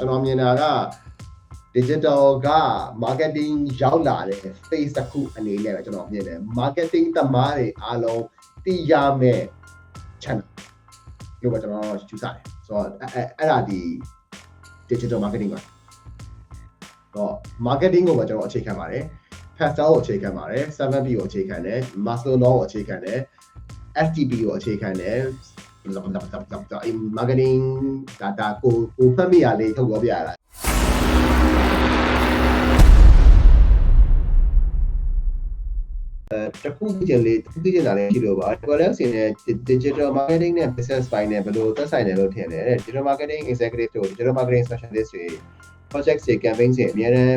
ကျွန်တော်မြင်တာက digital က marketing ရောက်လာတဲ့ phase တစ်ခုအနေနဲ့ပဲကျွန်တော်မြင်တယ် marketing သမားတွေအားလုံးသိရမယ့် channel လို့ပဲကျွန်တော်ယူဆတယ်ဆိုတော့အဲ့ဒါဒီ digital marketing ပါတော့ marketing ကိုပဲကျွန်တော်အခြေခံပါတယ် pastel ကိုအခြေခံပါတယ် 7P ကိုအခြေခံတယ် master law ကိုအခြေခံတယ် FTP ကိုအခြေခံတယ် marketing data ကိုဖတ်မိရလေးထုတ်ပြောပြရတာတခုသိချင်တာလေးရှိလို့ပါဒီကလည်းဆိုရင် digital marketing နဲ့ business ပိုင်းနဲ့ဘယ်လိုသက်ဆိုင်တယ်လို့ထင်တယ် digital marketing executive တို့ digital marketing specialist တွေ project တွေ campaign တွေအများနဲ့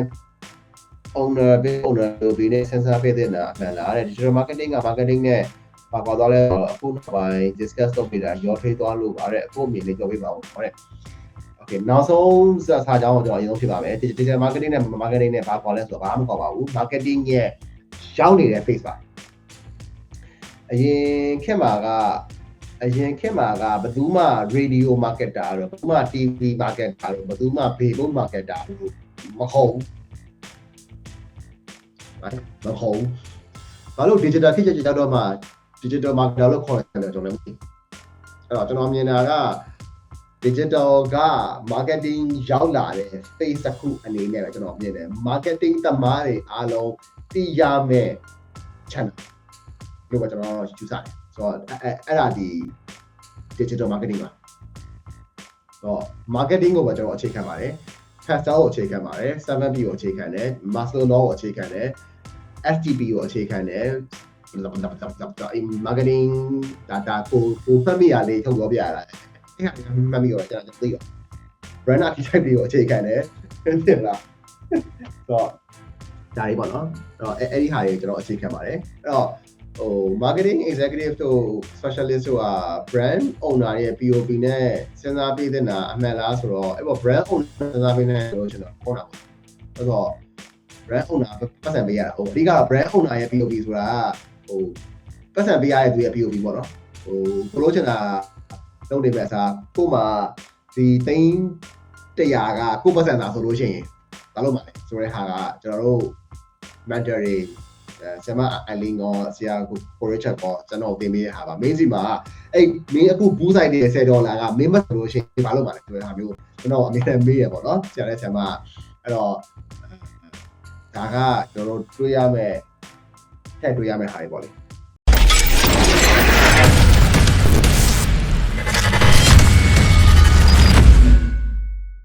owner တို့ဒီနေ့စဉ်းစားပေးတဲ့နာအမှန်လားတဲ့ digital marketing က marketing နဲ့ပါသွားတော့လဲအခုနောက်ပိုင်း discuss လုပ်ပြီးတာရောထွေးသွားလို့ပါတဲ့အခုအမြင်လေးပြောပြပါဦးဟုတ်တယ် okay နောက်ဆုံးစာကြောင်းကိုကျွန်တော်အရင်ဆုံးဖြစ်ပါမယ် digital marketing နဲ့ marketing နဲ့ဘာခေါ်လဲဆိုတော့ဘာမှမခေါ်ပါဘူး marketing ရဲ့ရောက်နေတဲ့ phase ပါအရင်ခေတ်မှာကဘယ်သူမှ radio marketer တော့ဘယ်သူမှ TV marketer တော့ဘယ်သူမှ billboard marketer လို့မဟုတ်ဘူးမဟုတ်ဘာလို့ digital ခေတ်ကျတော့မှ digital marketer လို့ခေါ်တယ်ကျွန်တော်လည်းမသိအဲ့တော့ကျွန်တော်မြင်တာက digital က marketing ရောက်လာတဲ့ phase တစ်ခုအနေနဲ့ပဲကျွန်တော်မြင်တယ် marketing သမားတွေအားလုံးသိရမယ့် channel လို့ပဲကျွန်တော်ယူဆတယ်ဆိုတော့အဲ့ဒါဒီ digital marketing ပါတော့ marketing ကိုပဲကျွန်တော်အခြေခံပါတယ် pastel ကိုအခြေခံပါတယ် 7P ကိုအခြေခံတယ် master law ကိုအခြေခံတယ် FTP ကိုအခြေခံတယ် marketing data ကိုဖတ်မိရလေးထုတ်ပြောပြရတာအဲ့ဒါမှတ်မိတော့ကျွန်တော်သိရော brand architect တွေကိုအခြေခံတယ်တင်လားဆိုတော့ဒါလေးပေါ့နော်အဲ့ဒီဟာတွေကျွန်တော်အခြေခံပါတယ်အဲ့တော့marketing executive တို့ specialist တို့က brand owner ရဲ့ POP နဲ့စဉ်းစားပေးတဲ့နာအမှန်လားဆိုတော့အဲ့ပေါ့ brand owner စဉ်းစားပေးနေလို့ကျွန်တော်ဟုတ်တာပေါ့အဲ့တော့ brand owner ပတ်စံပေးရတာအဓိက brand owner ရဲ့ POP ဆိုတာပတ်စံပေးရတဲ့သူရဲ့ POP ပေါ့နော်ဘလို့ချင်တာလုပ်နေမဲ့အစားကို့မှာဒီသိန်း100ကကို့ပတ်စံသာဆိုလို့ရှိရင်ဘာလို့မှလဲဆိုတဲ့ဟာကကျွန်တော်တို့ mentor တွေဆရာမအလင်းကဆရာကိုရချက်ပေါ့ကျွန်တော်သင်ပေးရတာပါမင်းစီမှာအဲ့မင်းအခုဘူးဆိုင်တဲ့$10ကမင်းမဆိုလို့ရှိရင်ဘာလို့မှလဲဆိုတဲ့ဟာမျိုးကျွန်တော်အမြဲတမ်းမေးရပေါ့နော်ဆရာနဲ့ဆရာမအဲ့တော့ဒါကကျွန်တော်တို့တွေးရမယ်ထည့်တွေးရမယ်ဟာတွေပေါ့လေ